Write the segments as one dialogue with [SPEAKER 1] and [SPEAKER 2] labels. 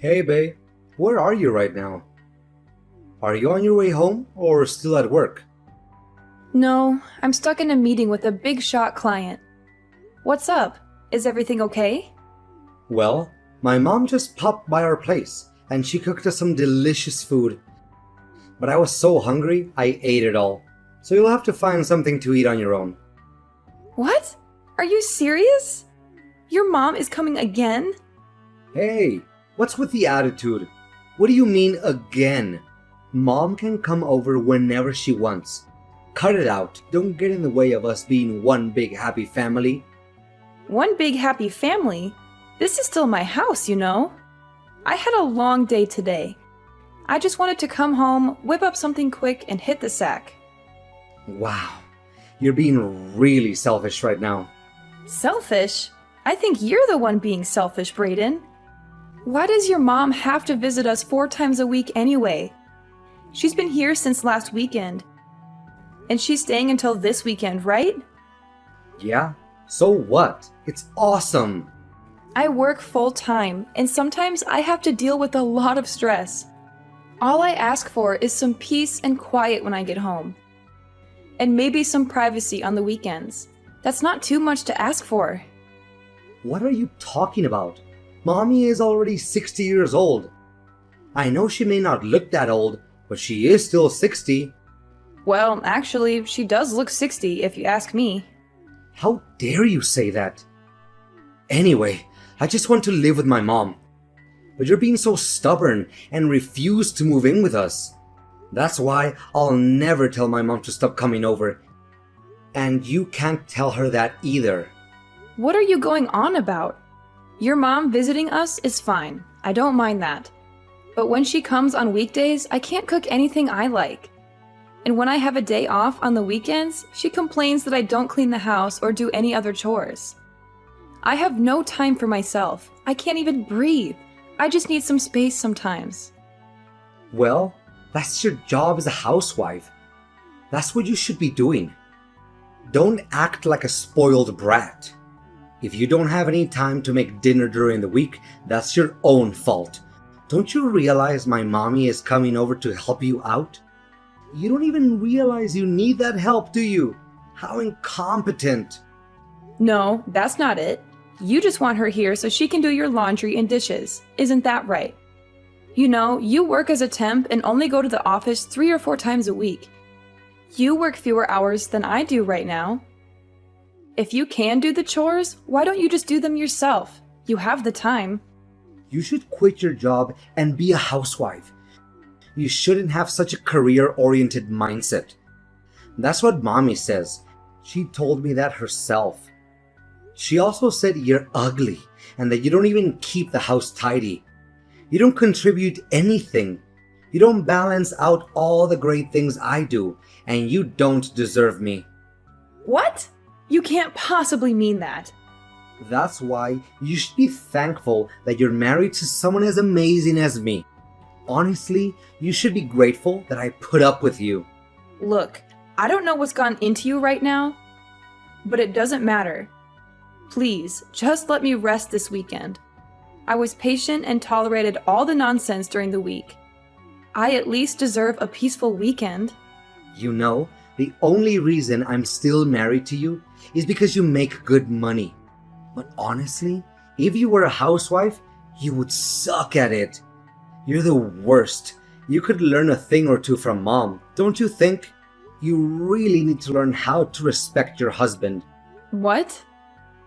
[SPEAKER 1] Hey, babe, where are you right now? Are you on your way home or still at work?
[SPEAKER 2] No, I'm stuck in a meeting with a big shot client. What's up? Is everything okay?
[SPEAKER 1] Well, my mom just popped by our place and she cooked us some delicious food. But I was so hungry, I ate it all. So you'll have to find something to eat on your own.
[SPEAKER 2] What? Are you serious? Your mom is coming again?
[SPEAKER 1] Hey, what's with the attitude? What do you mean again? Mom can come over whenever she wants. Cut it out. Don't get in the way of us being one big happy family.
[SPEAKER 2] One big happy family? This is still my house, you know. I had a long day today. I just wanted to come home, whip up something quick, and hit the sack.
[SPEAKER 1] Wow, you're being really selfish right now.
[SPEAKER 2] Selfish? I think you're the one being selfish, Brayden. Why does your mom have to visit us 4 times a week anyway? She's been here since last weekend. And she's staying until this weekend, right?
[SPEAKER 1] Yeah? So what? It's awesome!
[SPEAKER 2] I work full time, and sometimes I have to deal with a lot of stress. All I ask for is some peace and quiet when I get home. And maybe some privacy on the weekends. That's not too much to ask for.
[SPEAKER 1] What are you talking about? Mommy is already 60 years old. I know she may not look that old, but she is still 60.
[SPEAKER 2] Well, actually, she does look 60 if you ask me.
[SPEAKER 1] How dare you say that? Anyway, I just want to live with my mom. But you're being so stubborn and refuse to move in with us. That's why I'll never tell my mom to stop coming over. And you can't tell her that either.
[SPEAKER 2] What are you going on about? Your mom visiting us is fine. I don't mind that. But when she comes on weekdays, I can't cook anything I like. And when I have a day off on the weekends, she complains that I don't clean the house or do any other chores. I have no time for myself. I can't even breathe. I just need some space sometimes.
[SPEAKER 1] Well, that's your job as a housewife. That's what you should be doing. Don't act like a spoiled brat. If you don't have any time to make dinner during the week, that's your own fault. Don't you realize my mommy is coming over to help you out? You don't even realize you need that help, do you? How incompetent.
[SPEAKER 2] No, that's not it. You just want her here so she can do your laundry and dishes. Isn't that right? You know, you work as a temp and only go to the office 3 or 4 times a week. You work fewer hours than I do right now. If you can do the chores, why don't you just do them yourself? You have the time.
[SPEAKER 1] You should quit your job and be a housewife. You shouldn't have such a career-oriented mindset. That's what mommy says. She told me that herself. She also said you're ugly and that you don't even keep the house tidy. You don't contribute anything. You don't balance out all the great things I do, and you don't deserve me.
[SPEAKER 2] What? You can't possibly mean that.
[SPEAKER 1] That's why you should be thankful that you're married to someone as amazing as me. Honestly, you should be grateful that I put up with you.
[SPEAKER 2] Look, I don't know what's gone into you right now, but it doesn't matter. Please, just let me rest this weekend. I was patient and tolerated all the nonsense during the week. I at least deserve a peaceful weekend.
[SPEAKER 1] You know, the only reason I'm still married to you is because you make good money. But honestly, if you were a housewife, you would suck at it. You're the worst. You could learn a thing or two from mom, don't you think? You really need to learn how to respect your husband.
[SPEAKER 2] What?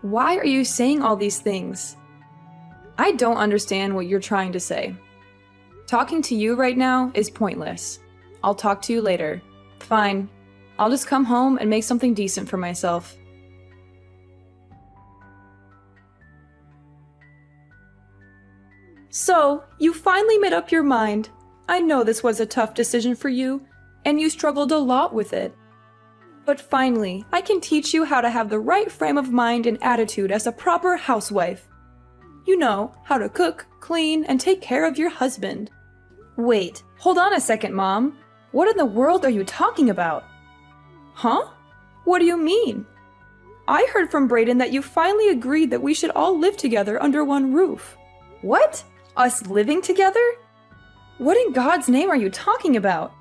[SPEAKER 2] Why are you saying all these things? I don't understand what you're trying to say. Talking to you right now is pointless. I'll talk to you later. Fine. I'll just come home and make something decent for myself. So, you finally made up your mind. I know this was a tough decision for you, and you struggled a lot with it. But finally, I can teach you how to have the right frame of mind and attitude as a proper housewife. You know, how to cook, clean, and take care of your husband. Wait, hold on a second, Mom. What in the world are you talking about? Huh? What do you mean? I heard from Brayden that you finally agreed that we should all live together under one roof. What? Us living together? What in God's name are you talking about?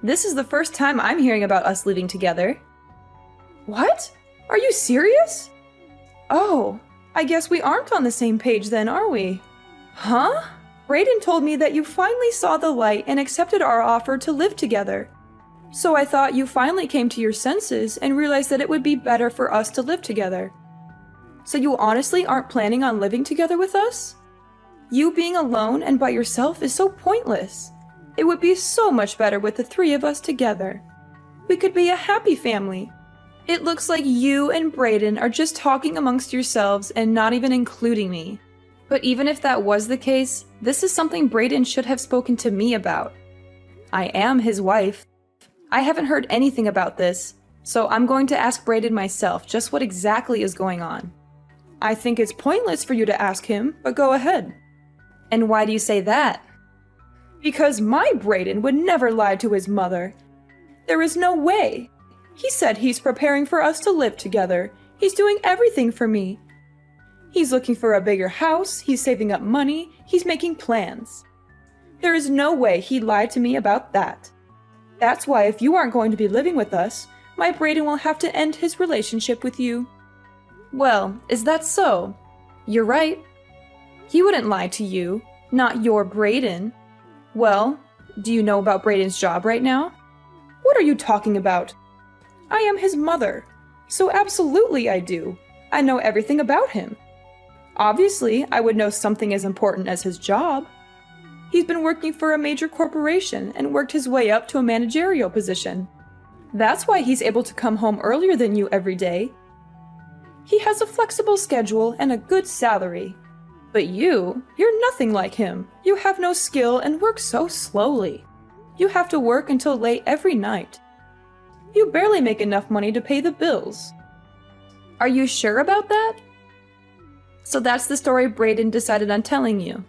[SPEAKER 2] This is the first time I'm hearing about us living together. What? Are you serious? Oh, I guess we aren't on the same page then, are we? Huh? Brayden told me that you finally saw the light and accepted our offer to live together. So I thought you finally came to your senses and realized that it would be better for us to live together. So you honestly aren't planning on living together with us? You being alone and by yourself is so pointless. It would be so much better with the three of us together. We could be a happy family. It looks like you and Brayden are just talking amongst yourselves and not even including me. But even if that was the case, this is something Brayden should have spoken to me about. I am his wife. I haven't heard anything about this, so I'm going to ask Brayden myself just what exactly is going on. I think it's pointless for you to ask him, but go ahead. And why do you say that? Because my Brayden would never lie to his mother. There is no way. He said he's preparing for us to live together. He's doing everything for me. He's looking for a bigger house, he's saving up money, he's making plans. There is no way he lied to me about that. That's why if you aren't going to be living with us, my Brayden will have to end his relationship with you. Well, is that so? You're right. He wouldn't lie to you, not your Brayden. Well, do you know about Brayden's job right now? What are you talking about? I am his mother, so absolutely I do. I know everything about him. Obviously, I would know something as important as his job. He's been working for a major corporation and worked his way up to a managerial position. That's why he's able to come home earlier than you every day. He has a flexible schedule and a good salary. But you're nothing like him. You have no skill and work so slowly. You have to work until late every night. You barely make enough money to pay the bills. Are you sure about that? So that's the story Brayden decided on telling you.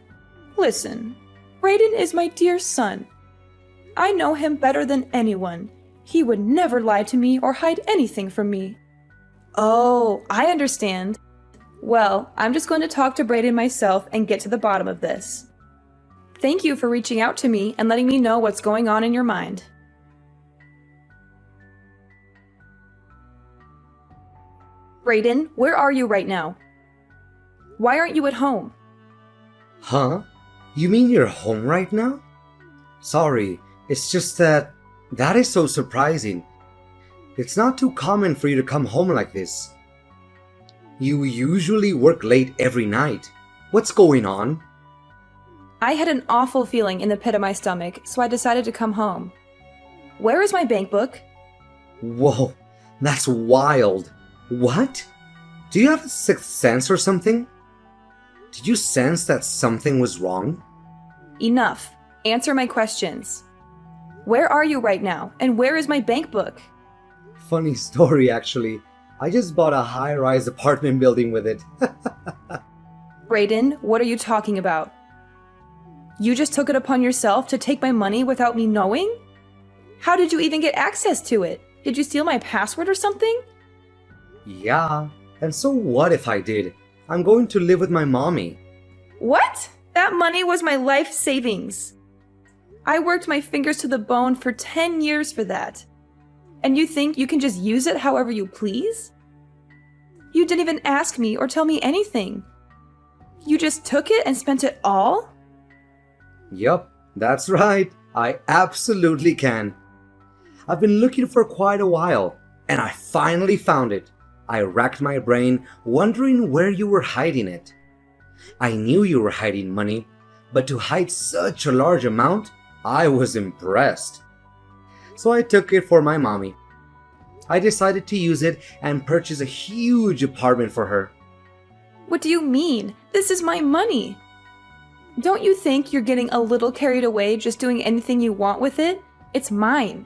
[SPEAKER 2] Listen, Brayden is my dear son. I know him better than anyone. He would never lie to me or hide anything from me. Oh, I understand. Well, I'm just going to talk to Brayden myself and get to the bottom of this. Thank you for reaching out to me and letting me know what's going on in your mind. Brayden, where are you right now? Why aren't you at home?
[SPEAKER 1] Huh? You mean you're home right now? Sorry, it's just that is so surprising. It's not too common for you to come home like this. You usually work late every night. What's going on?
[SPEAKER 2] I had an awful feeling in the pit of my stomach, so I decided to come home. Where is my bank book?
[SPEAKER 1] Whoa, that's wild. What? Do you have a sixth sense or something? Did you sense that something was wrong?
[SPEAKER 2] Enough. Answer my questions. Where are you right now, and where is my bank book?
[SPEAKER 1] Funny story, actually. I just bought a high-rise apartment building with it.
[SPEAKER 2] Brayden, what are you talking about? You just took it upon yourself to take my money without me knowing? How did you even get access to it? Did you steal my password or something?
[SPEAKER 1] Yeah, and so what if I did? I'm going to live with my mommy.
[SPEAKER 2] What? That money was my life savings. I worked my fingers to the bone for 10 years for that. And you think you can just use it however you please? You didn't even ask me or tell me anything. You just took it and spent it all?
[SPEAKER 1] Yup, that's right. I absolutely can. I've been looking for quite a while, and I finally found it. I racked my brain, wondering where you were hiding it. I knew you were hiding money, but to hide such a large amount, I was impressed. So I took it for my mommy. I decided to use it and purchase a huge apartment for her.
[SPEAKER 2] What do you mean? This is my money. Don't you think you're getting a little carried away just doing anything you want with it? It's mine.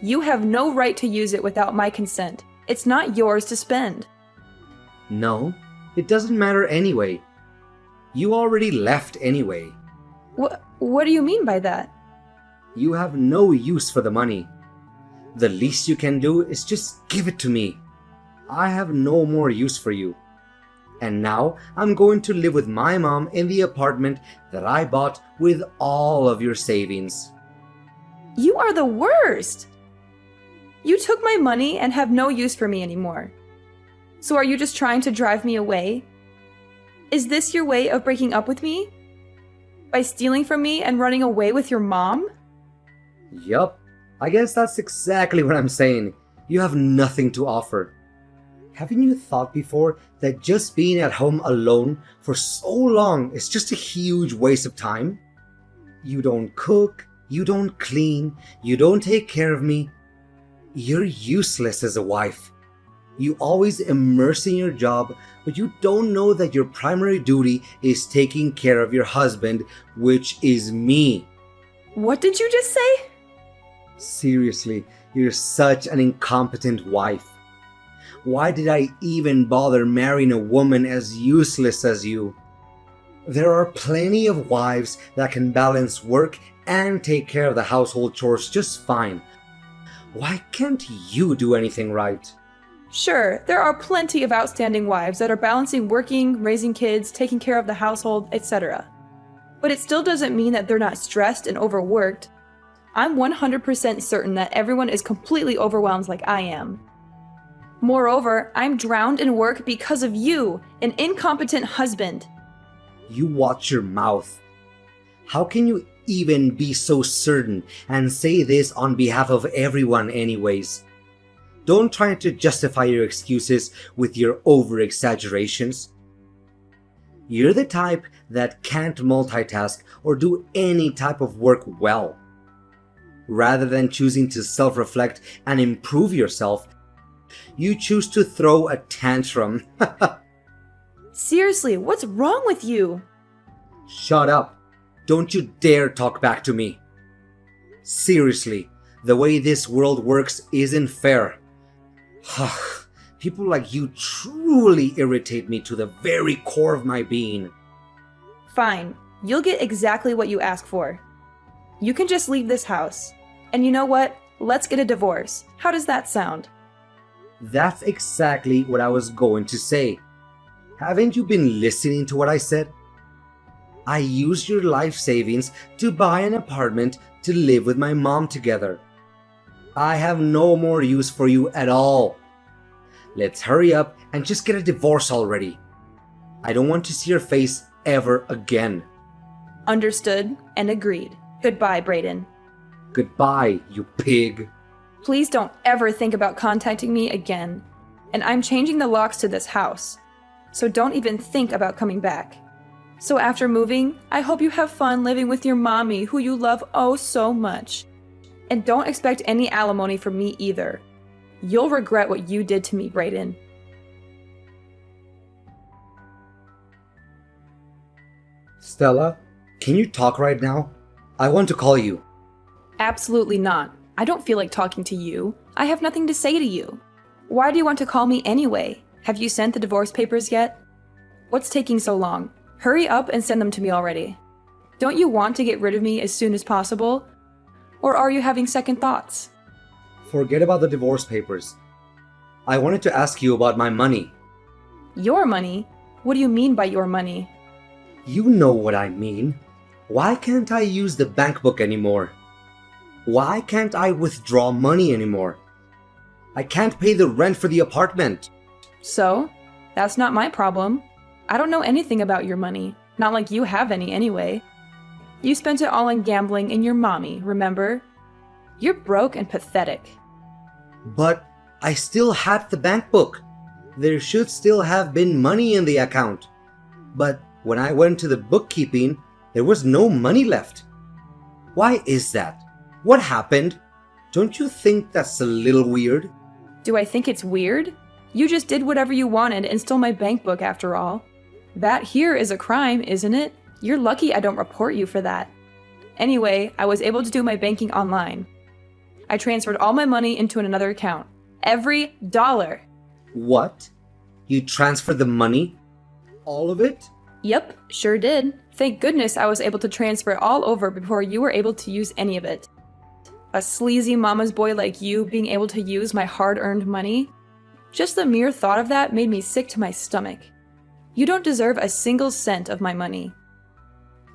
[SPEAKER 2] You have no right to use it without my consent. It's not yours to spend.
[SPEAKER 1] No, it doesn't matter anyway. You already left anyway.
[SPEAKER 2] What do you mean by that?
[SPEAKER 1] You have no use for the money. The least you can do is just give it to me. I have no more use for you. And now I'm going to live with my mom in the apartment that I bought with all of your savings.
[SPEAKER 2] You are the worst! You took my money and have no use for me anymore. So are you just trying to drive me away? Is this your way of breaking up with me? By stealing from me and running away with your mom?
[SPEAKER 1] Yup, I guess that's exactly what I'm saying. You have nothing to offer. Haven't you thought before that just being at home alone for so long is just a huge waste of time? You don't cook, you don't clean, you don't take care of me. You're useless as a wife. You always immerse in your job, but you don't know that your primary duty is taking care of your husband, which is me.
[SPEAKER 2] What did you just say?
[SPEAKER 1] Seriously, you're such an incompetent wife. Why did I even bother marrying a woman as useless as you? There are plenty of wives that can balance work and take care of the household chores just fine. Why can't you do anything right?
[SPEAKER 2] Sure, there are plenty of outstanding wives that are balancing working, raising kids, taking care of the household, etc. But it still doesn't mean that they're not stressed and overworked. I'm 100% certain that everyone is completely overwhelmed like I am. Moreover, I'm drowned in work because of you, an incompetent husband.
[SPEAKER 1] You watch your mouth. How can you even be so certain and say this on behalf of everyone anyways? Don't try to justify your excuses with your over-exaggerations. You're the type that can't multitask or do any type of work well. Rather than choosing to self-reflect and improve yourself, you choose to throw a tantrum.
[SPEAKER 2] Seriously, what's wrong with you?
[SPEAKER 1] Shut up. Don't you dare talk back to me. Seriously, the way this world works isn't fair. People like you truly irritate me to the very core of my being.
[SPEAKER 2] Fine, you'll get exactly what you ask for. You can just leave this house. And you know what? Let's get a divorce. How does that sound?
[SPEAKER 1] That's exactly what I was going to say. Haven't you been listening to what I said? I used your life savings to buy an apartment to live with my mom together. I have no more use for you at all. Let's hurry up and just get a divorce already. I don't want to see your face ever again.
[SPEAKER 2] Understood and agreed. Goodbye, Brayden.
[SPEAKER 1] Goodbye, you pig.
[SPEAKER 2] Please don't ever think about contacting me again. And I'm changing the locks to this house. So don't even think about coming back. So after moving, I hope you have fun living with your mommy who you love oh so much. And don't expect any alimony from me either. You'll regret what you did to me, Brayden.
[SPEAKER 1] Stella, can you talk right now? I want to call you.
[SPEAKER 2] Absolutely not. I don't feel like talking to you. I have nothing to say to you. Why do you want to call me anyway? Have you sent the divorce papers yet? What's taking so long? Hurry up and send them to me already. Don't you want to get rid of me as soon as possible? Or are you having second thoughts?
[SPEAKER 1] Forget about the divorce papers. I wanted to ask you about my money.
[SPEAKER 2] Your money? What do you mean by your money?
[SPEAKER 1] You know what I mean. Why can't I use the bank book anymore? Why can't I withdraw money anymore? I can't pay the rent for the apartment.
[SPEAKER 2] So? That's not my problem. I don't know anything about your money. Not like you have any anyway. You spent it all on gambling and your mommy, remember? You're broke and pathetic.
[SPEAKER 1] But I still had the bank book. There should still have been money in the account. But when I went to the bookkeeping, there was no money left. Why is that? What happened? Don't you think that's a little weird?
[SPEAKER 2] Do I think it's weird? You just did whatever you wanted and stole my bank book after all. That here is a crime, isn't it? You're lucky I don't report you for that. Anyway, I was able to do my banking online. I transferred all my money into another account. Every dollar.
[SPEAKER 1] What? You transferred the money? All of it?
[SPEAKER 2] Yep, sure did. Thank goodness I was able to transfer it all over before you were able to use any of it. A sleazy mama's boy like you being able to use my hard-earned money? Just the mere thought of that made me sick to my stomach. You don't deserve a single cent of my money.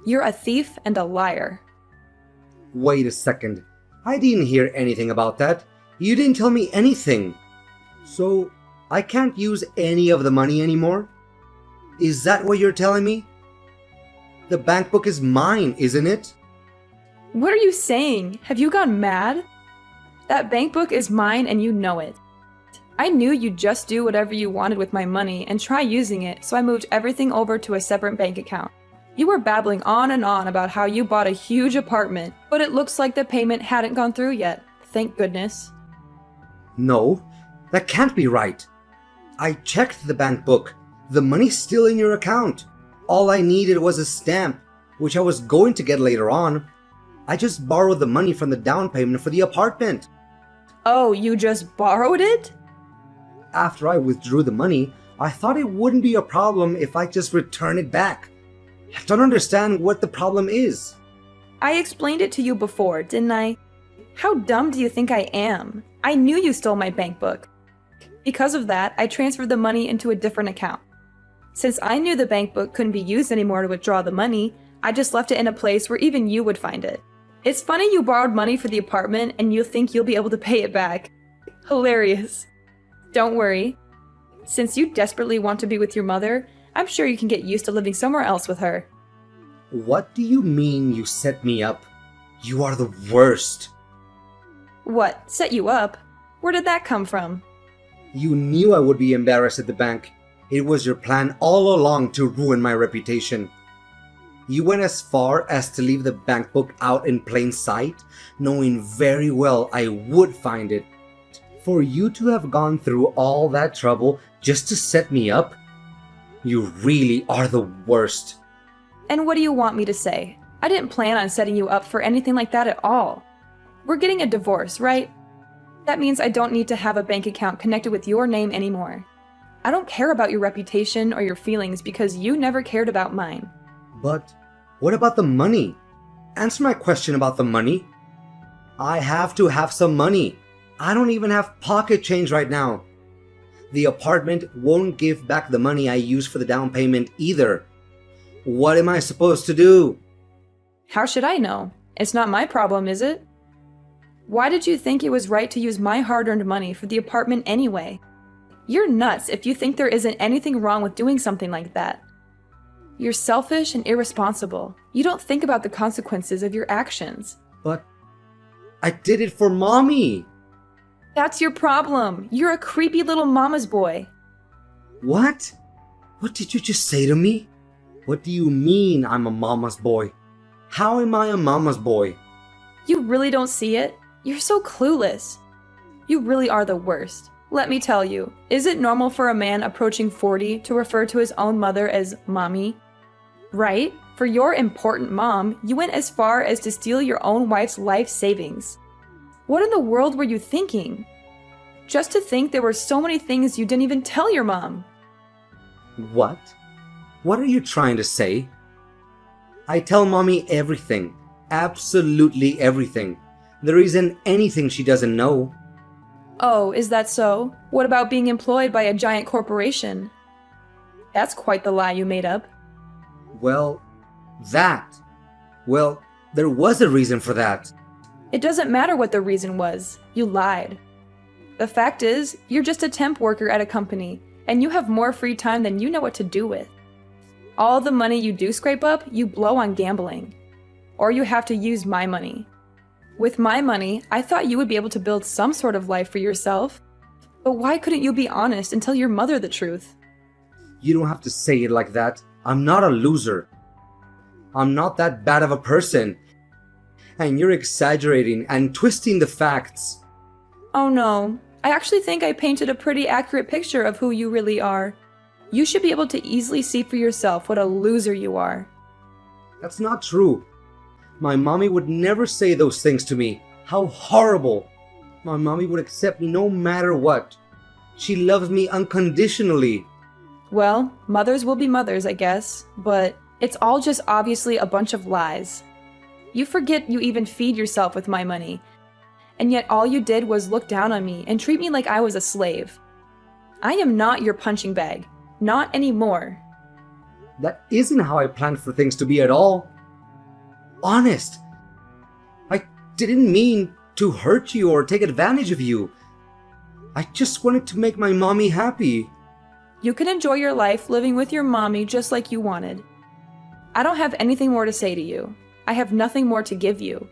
[SPEAKER 2] You're a thief and a liar.
[SPEAKER 1] Wait a second. I didn't hear anything about that. You didn't tell me anything. So, I can't use any of the money anymore? Is that what you're telling me? The bank book is mine, isn't it?
[SPEAKER 2] What are you saying? Have you gone mad? That bank book is mine and you know it. I knew you'd just do whatever you wanted with my money and try using it, so I moved everything over to a separate bank account. You were babbling on and on about how you bought a huge apartment, but it looks like the payment hadn't gone through yet. Thank goodness.
[SPEAKER 1] No, that can't be right. I checked the bank book. The money's still in your account. All I needed was a stamp, which I was going to get later on. I just borrowed the money from the down payment for the apartment.
[SPEAKER 2] Oh, you just borrowed it?
[SPEAKER 1] After I withdrew the money, I thought it wouldn't be a problem if I just return it back. I don't understand what the problem is.
[SPEAKER 2] I explained it to you before, didn't I? How dumb do you think I am? I knew you stole my bank book. Because of that, I transferred the money into a different account. Since I knew the bank book couldn't be used anymore to withdraw the money, I just left it in a place where even you would find it. It's funny you borrowed money for the apartment and you think you'll be able to pay it back. Hilarious. Don't worry. Since you desperately want to be with your mother, I'm sure you can get used to living somewhere else with her.
[SPEAKER 1] What do you mean you set me up? You are the worst.
[SPEAKER 2] What, set you up? Where did that come from?
[SPEAKER 1] You knew I would be embarrassed at the bank. It was your plan all along to ruin my reputation. You went as far as to leave the bank book out in plain sight, knowing very well I would find it. For you to have gone through all that trouble just to set me up? You really are the worst.
[SPEAKER 2] And what do you want me to say? I didn't plan on setting you up for anything like that at all. We're getting a divorce, right? That means I don't need to have a bank account connected with your name anymore. I don't care about your reputation or your feelings because you never cared about mine.
[SPEAKER 1] But what about the money? Answer my question about the money. I have to have some money. I don't even have pocket change right now. The apartment won't give back the money I used for the down payment either. What am I supposed to do?
[SPEAKER 2] How should I know? It's not my problem, is it? Why did you think it was right to use my hard-earned money for the apartment anyway? You're nuts if you think there isn't anything wrong with doing something like that. You're selfish and irresponsible. You don't think about the consequences of your actions.
[SPEAKER 1] But I did it for Mommy.
[SPEAKER 2] That's your problem. You're a creepy little mama's boy.
[SPEAKER 1] What? What did you just say to me? What do you mean I'm a mama's boy? How am I a mama's boy?
[SPEAKER 2] You really don't see it? You're so clueless. You really are the worst. Let me tell you, is it normal for a man approaching 40 to refer to his own mother as mommy? Right? For your important mom, you went as far as to steal your own wife's life savings. What in the world were you thinking? Just to think there were so many things you didn't even tell your mom.
[SPEAKER 1] What? What are you trying to say? I tell Mommy everything. Absolutely everything. There isn't anything she doesn't know.
[SPEAKER 2] Oh, is that so? What about being employed by a giant corporation? That's quite the lie you made up.
[SPEAKER 1] Well, there was a reason for that.
[SPEAKER 2] It doesn't matter what the reason was. You lied. The fact is, you're just a temp worker at a company, and you have more free time than you know what to do with. All the money you do scrape up, you blow on gambling. Or you have to use my money. With my money, I thought you would be able to build some sort of life for yourself. But why couldn't you be honest and tell your mother the truth?
[SPEAKER 1] You don't have to say it like that. I'm not a loser. I'm not that bad of a person. And you're exaggerating and twisting the facts.
[SPEAKER 2] Oh no, I actually think I painted a pretty accurate picture of who you really are. You should be able to easily see for yourself what a loser you are.
[SPEAKER 1] That's not true. My mommy would never say those things to me. How horrible. My mommy would accept me no matter what. She loves me unconditionally.
[SPEAKER 2] Well, mothers will be mothers, I guess, but it's all just obviously a bunch of lies. You forget you even feed yourself with my money, and yet all you did was look down on me and treat me like I was a slave. I am not your punching bag. Not anymore.
[SPEAKER 1] That isn't how I planned for things to be at all. Honest. I didn't mean to hurt you or take advantage of you. I just wanted to make my mommy happy.
[SPEAKER 2] You can enjoy your life living with your mommy just like you wanted. I don't have anything more to say to you. I have nothing more to give you.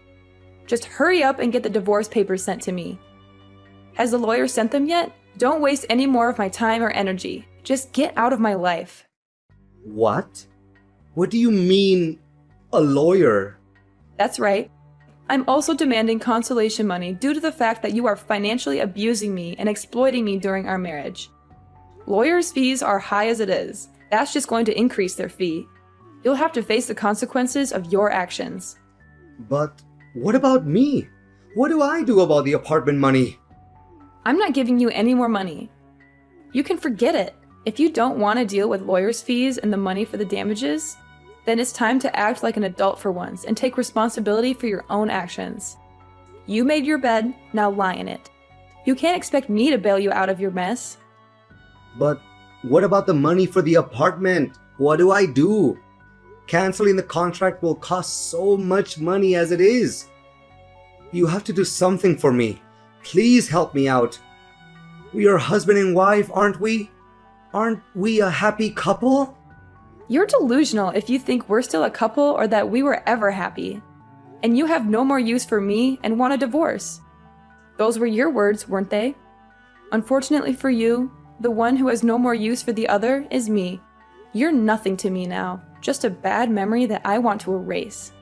[SPEAKER 2] Just hurry up and get the divorce papers sent to me. Has the lawyer sent them yet? Don't waste any more of my time or energy. Just get out of my life.
[SPEAKER 1] What? What do you mean, a lawyer?
[SPEAKER 2] That's right. I'm also demanding consolation money due to the fact that you are financially abusing me and exploiting me during our marriage. Lawyers' fees are high as it is. That's just going to increase their fee. You'll have to face the consequences of your actions.
[SPEAKER 1] But what about me? What do I do about the apartment money?
[SPEAKER 2] I'm not giving you any more money. You can forget it. If you don't want to deal with lawyers' fees and the money for the damages, then it's time to act like an adult for once and take responsibility for your own actions. You made your bed, now lie in it. You can't expect me to bail you out of your mess.
[SPEAKER 1] But what about the money for the apartment? What do I do? Canceling the contract will cost so much money as it is. You have to do something for me. Please help me out. We are husband and wife, aren't we? Aren't we a happy couple?
[SPEAKER 2] You're delusional if you think we're still a couple or that we were ever happy. And you have no more use for me and want a divorce. Those were your words, weren't they? Unfortunately for you, the one who has no more use for the other is me. You're nothing to me now, just a bad memory that I want to erase.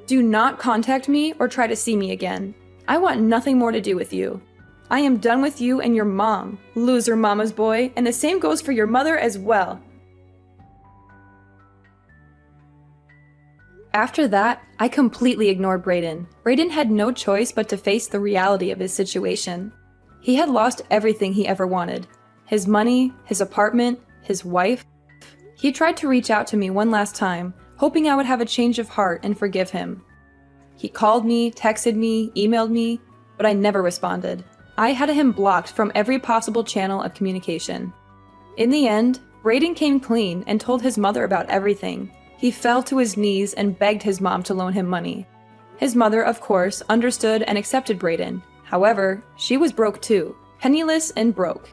[SPEAKER 2] Do not contact me or try to see me again. I want nothing more to do with you. I am done with you and your mom, loser mama's boy, and the same goes for your mother as well. After that, I completely ignored Brayden. Brayden had no choice but to face the reality of his situation. He had lost everything he ever wanted. His money, his apartment, his wife. He tried to reach out to me one last time, hoping I would have a change of heart and forgive him. He called me, texted me, emailed me, but I never responded. I had him blocked from every possible channel of communication. In the end, Brayden came clean and told his mother about everything. He fell to his knees and begged his mom to loan him money. His mother, of course, understood and accepted Brayden. However, she was broke too, penniless and broke.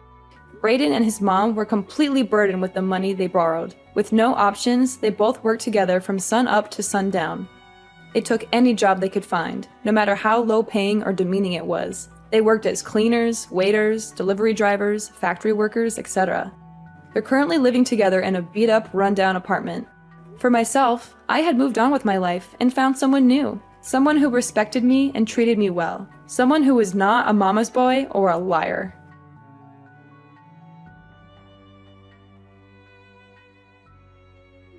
[SPEAKER 2] Brayden and his mom were completely burdened with the money they borrowed. With no options, they both worked together from sun up to sundown. They took any job they could find, no matter how low paying or demeaning it was. They worked as cleaners, waiters, delivery drivers, factory workers, etc. They're currently living together in a beat-up, run-down apartment. For myself, I had moved on with my life and found someone new. Someone who respected me and treated me well. Someone who was not a mama's boy or a liar.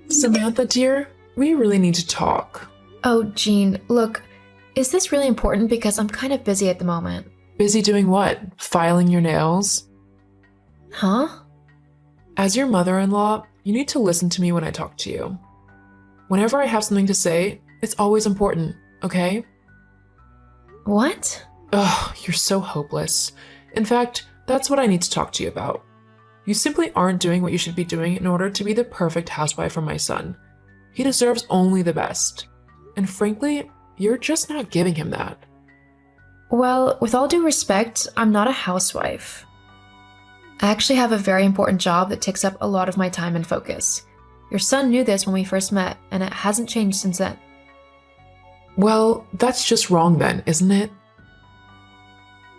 [SPEAKER 3] Samantha, dear, we really need to talk.
[SPEAKER 4] Oh, Jean, look, is this really important? Because I'm kind of busy at the moment.
[SPEAKER 3] Busy doing what? Filing your nails?
[SPEAKER 4] Huh?
[SPEAKER 3] As your mother-in-law, you need to listen to me when I talk to you. Whenever I have something to say, it's always important, okay?
[SPEAKER 4] What?
[SPEAKER 3] Ugh, you're so hopeless. In fact, that's what I need to talk to you about. You simply aren't doing what you should be doing in order to be the perfect housewife for my son. He deserves only the best. And frankly, you're just not giving him that.
[SPEAKER 4] Well, with all due respect, I'm not a housewife. I actually have a very important job that takes up a lot of my time and focus. Your son knew this when we first met, and it hasn't changed since then.
[SPEAKER 3] Well, that's just wrong then, isn't it?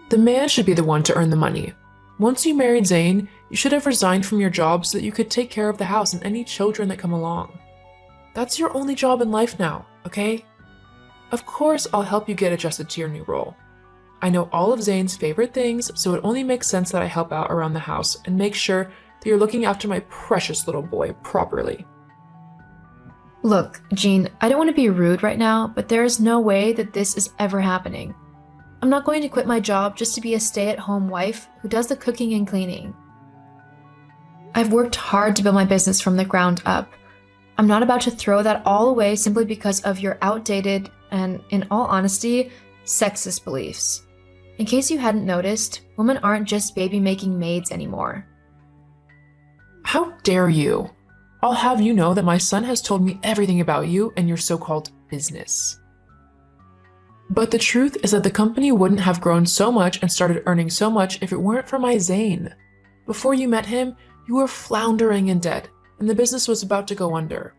[SPEAKER 3] The man should be the one to earn the money. Once you married Zane, you should have resigned from your job so that you could take care of the house and any children that come along. That's your only job in life now, okay? Of course, I'll help you get adjusted to your new role. I know all of Zane's favorite things, so it only makes sense that I help out around the house and make sure that you're looking after my precious little boy properly.
[SPEAKER 4] Look, Jean, I don't want to be rude right now, but there is no way that this is ever happening. I'm not going to quit my job just to be a stay-at-home wife who does the cooking and cleaning. I've worked hard to build my business from the ground up. I'm not about to throw that all away simply because of your outdated and, in all honesty, sexist beliefs. In case you hadn't noticed, women aren't just baby-making maids anymore.
[SPEAKER 3] How dare you? I'll have you know that my son has told me everything about you and your so-called business. But the truth is that the company wouldn't have grown so much and started earning so much if it weren't for my Zane. Before you met him, you were floundering in debt, and the business was about to go under.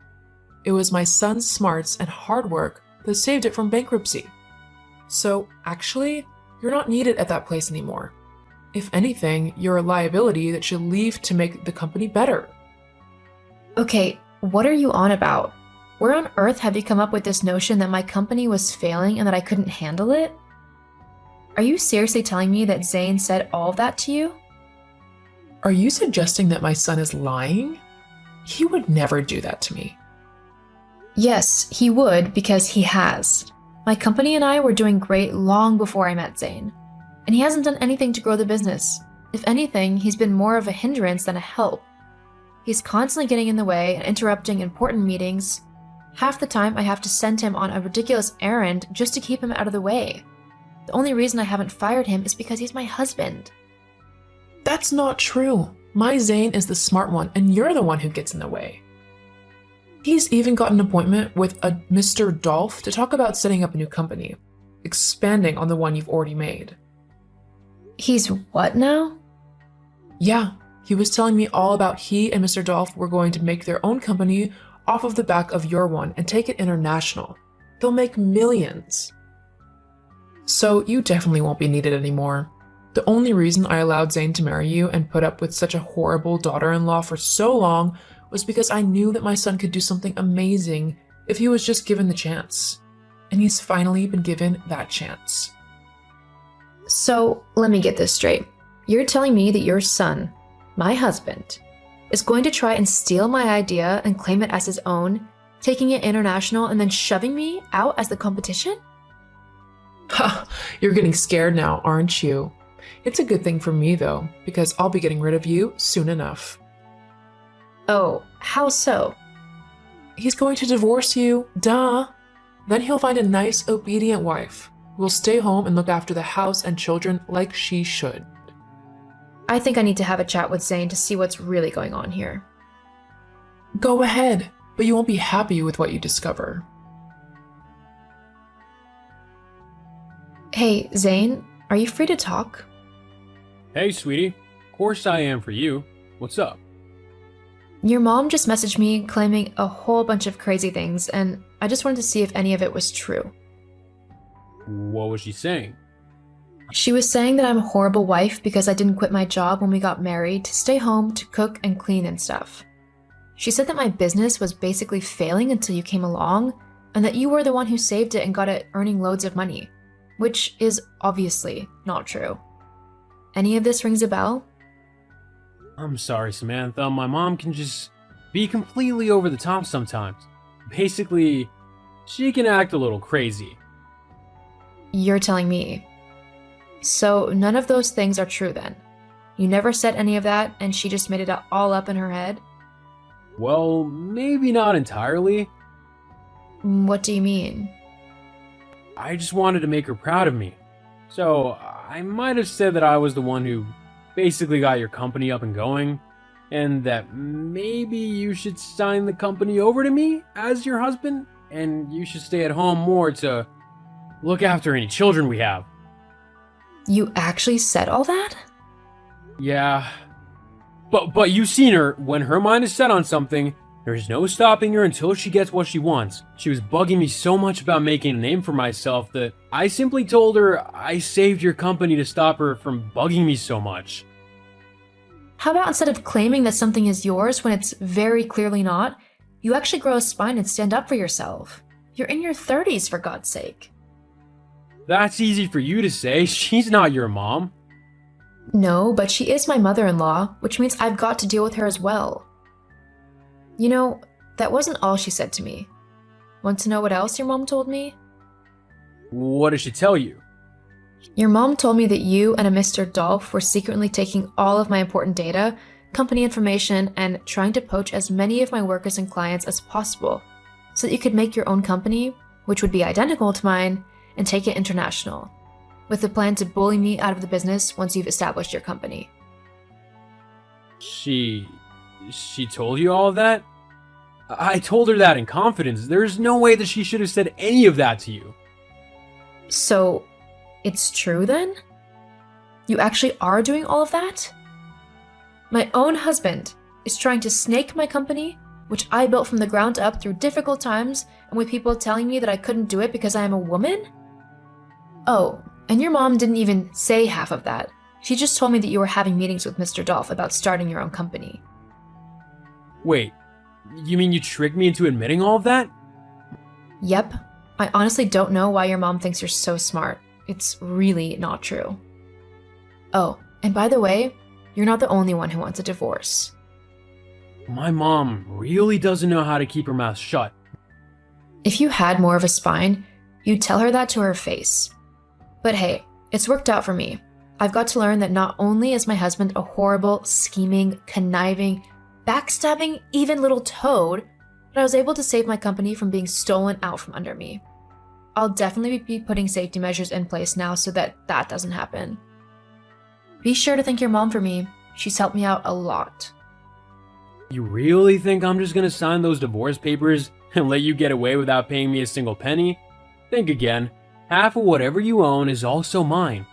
[SPEAKER 3] It was my son's smarts and hard work that saved it from bankruptcy. So, actually, you're not needed at that place anymore. If anything, you're a liability that should leave to make the company better.
[SPEAKER 4] Okay, what are you on about? Where on earth have you come up with this notion that my company was failing and that I couldn't handle it? Are you seriously telling me that Zane said all of that to you?
[SPEAKER 3] Are you suggesting that my son is lying? He would never do that to me.
[SPEAKER 4] Yes, he would because he has. My company and I were doing great long before I met Zane. And he hasn't done anything to grow the business. If anything, he's been more of a hindrance than a help. He's constantly getting in the way and interrupting important meetings. Half the time, I have to send him on a ridiculous errand just to keep him out of the way. The only reason I haven't fired him is because he's my husband.
[SPEAKER 3] That's not true. My Zane is the smart one, and you're the one who gets in the way. He's even got an appointment with a Mr. Dolph to talk about setting up a new company, expanding on the one you've already made.
[SPEAKER 4] He's what now?
[SPEAKER 3] Yeah, he was telling me all about he and Mr. Dolph were going to make their own company off of the back of your one and take it international. They'll make millions. So you definitely won't be needed anymore. The only reason I allowed Zane to marry you and put up with such a horrible daughter-in-law for so long was because I knew that my son could do something amazing if he was just given the chance. And he's finally been given that chance.
[SPEAKER 4] So, let me get this straight. You're telling me that your son, my husband, is going to try and steal my idea and claim it as his own, taking it international and then shoving me out as the competition?
[SPEAKER 3] Ha! You're getting scared now, aren't you? It's a good thing for me, though, because I'll be getting rid of you soon enough.
[SPEAKER 4] Oh, how so?
[SPEAKER 3] He's going to divorce you, duh! Then he'll find a nice, obedient wife who will stay home and look after the house and children like she should.
[SPEAKER 4] I think I need to have a chat with Zane to see what's really going on here.
[SPEAKER 3] Go ahead, but you won't be happy with what you discover.
[SPEAKER 4] Hey, Zane, are you free to talk?
[SPEAKER 5] Hey, sweetie. Of course I am for you. What's up?
[SPEAKER 4] Your mom just messaged me claiming a whole bunch of crazy things, and I just wanted to see if any of it was true.
[SPEAKER 5] What was she saying?
[SPEAKER 4] She was saying that I'm a horrible wife because I didn't quit my job when we got married to stay home to cook and clean and stuff. She said that my business was basically failing until you came along, and that you were the one who saved it and got it earning loads of money, which is obviously not true. Any of this rings a bell?
[SPEAKER 5] I'm sorry, Samantha. My mom can just be completely over the top sometimes. Basically, she can act a little crazy.
[SPEAKER 4] You're telling me. So none of those things are true then? You never said any of that and she just made it all up in her head?
[SPEAKER 5] Well, maybe not entirely.
[SPEAKER 4] What do you mean?
[SPEAKER 5] I just wanted to make her proud of me. So, I might have said that I was the one who basically got your company up and going, and that maybe you should sign the company over to me as your husband, and you should stay at home more to look after any children we have.
[SPEAKER 4] You actually said all that?
[SPEAKER 5] Yeah. But you've seen her. When her mind is set on something, there's no stopping her until she gets what she wants. She was bugging me so much about making a name for myself that I simply told her I saved your company to stop her from bugging me so much.
[SPEAKER 4] How about instead of claiming that something is yours when it's very clearly not, you actually grow a spine and stand up for yourself? You're in your 30s, for God's sake.
[SPEAKER 5] That's easy for you to say. She's not your mom.
[SPEAKER 4] No, but she is my mother-in-law, which means I've got to deal with her as well. You know, that wasn't all she said to me. Want to know what else your mom told me?
[SPEAKER 5] What did she tell you?
[SPEAKER 4] Your mom told me that you and a Mr. Dolph were secretly taking all of my important data, company information, and trying to poach as many of my workers and clients as possible so that you could make your own company, which would be identical to mine, and take it international, with the plan to bully me out of the business once you've established your company.
[SPEAKER 5] She told you all of that? I told her that in confidence. There's no way that she should have said any of that to you.
[SPEAKER 4] So, it's true then? You actually are doing all of that? My own husband is trying to snake my company, which I built from the ground up through difficult times and with people telling me that I couldn't do it because I am a woman? Oh, and your mom didn't even say half of that. She just told me that you were having meetings with Mr. Dolph about starting your own company.
[SPEAKER 5] Wait, you mean you tricked me into admitting all of that?
[SPEAKER 4] Yep. I honestly don't know why your mom thinks you're so smart. It's really not true. Oh, and by the way, you're not the only one who wants a divorce.
[SPEAKER 5] My mom really doesn't know how to keep her mouth shut.
[SPEAKER 4] If you had more of a spine, you'd tell her that to her face. But hey, it's worked out for me. I've got to learn that not only is my husband a horrible, scheming, conniving, backstabbing, even little toad, but I was able to save my company from being stolen out from under me. I'll definitely be putting safety measures in place now so that that doesn't happen. Be sure to thank your mom for me. She's helped me out a lot.
[SPEAKER 5] You really think I'm just gonna sign those divorce papers and let you get away without paying me a single penny? Think again. Half of whatever you own is also mine.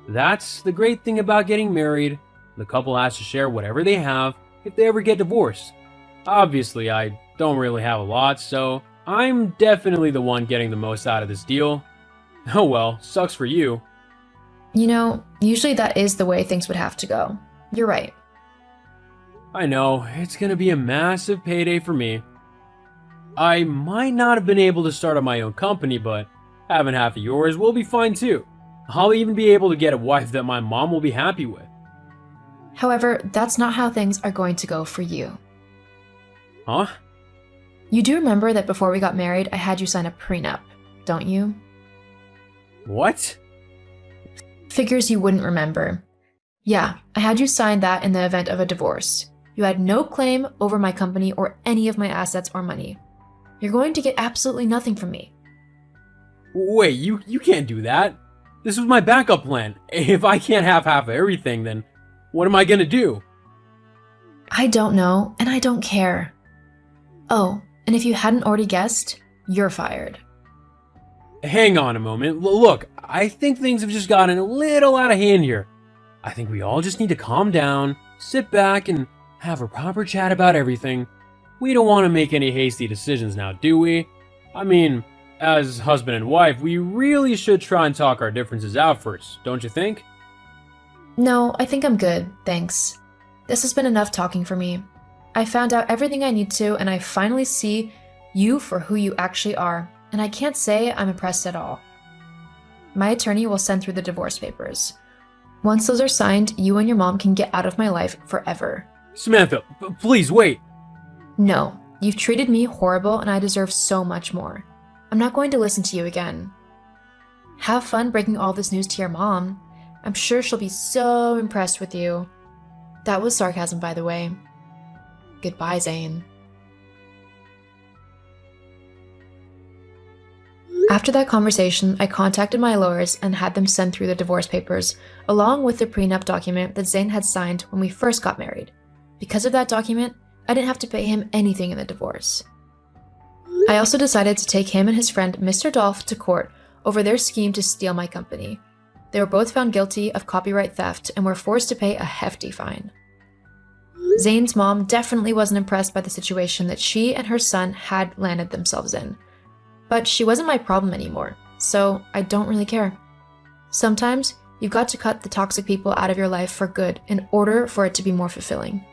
[SPEAKER 5] That's the great thing about getting married. The couple has to share whatever they have if they ever get divorced. Obviously, I don't really have a lot, so I'm definitely the one getting the most out of this deal. Oh well, sucks for you.
[SPEAKER 4] You know, usually that is the way things would have to go. You're right.
[SPEAKER 5] I know, it's gonna be a massive payday for me. I might not have been able to start up my own company, but having half of yours will be fine too. I'll even be able to get a wife that my mom will be happy with.
[SPEAKER 4] However, that's not how things are going to go for you.
[SPEAKER 5] Huh?
[SPEAKER 4] You do remember that before we got married, I had you sign a prenup, don't you?
[SPEAKER 5] What?
[SPEAKER 4] Figures you wouldn't remember. Yeah, I had you sign that in the event of a divorce. You had no claim over my company or any of my assets or money. You're going to get absolutely nothing from me.
[SPEAKER 5] Wait, you can't do that. This was my backup plan. If I can't have half of everything, then what am I gonna do?
[SPEAKER 4] I don't know, and I don't care. Oh, and if you hadn't already guessed, you're fired.
[SPEAKER 5] Hang on a moment. Look, I think things have just gotten a little out of hand here. I think we all just need to calm down, sit back, and have a proper chat about everything. We don't want to make any hasty decisions now, do we? I mean, as husband and wife, we really should try and talk our differences out first, don't you think?
[SPEAKER 4] No, I think I'm good, thanks. This has been enough talking for me. I found out everything I need to, and I finally see you for who you actually are, and I can't say I'm impressed at all. My attorney will send through the divorce papers. Once those are signed, you and your mom can get out of my life forever.
[SPEAKER 5] Samantha, please wait.
[SPEAKER 4] No, you've treated me horrible and I deserve so much more. I'm not going to listen to you again. Have fun breaking all this news to your mom. I'm sure she'll be so impressed with you. That was sarcasm, by the way. Goodbye, Zane. After that conversation, I contacted my lawyers and had them send through the divorce papers, along with the prenup document that Zane had signed when we first got married. Because of that document, I didn't have to pay him anything in the divorce. I also decided to take him and his friend Mr. Dolph to court over their scheme to steal my company. They were both found guilty of copyright theft and were forced to pay a hefty fine. Zane's mom definitely wasn't impressed by the situation that she and her son had landed themselves in. But she wasn't my problem anymore, so I don't really care. Sometimes, you've got to cut the toxic people out of your life for good in order for it to be more fulfilling.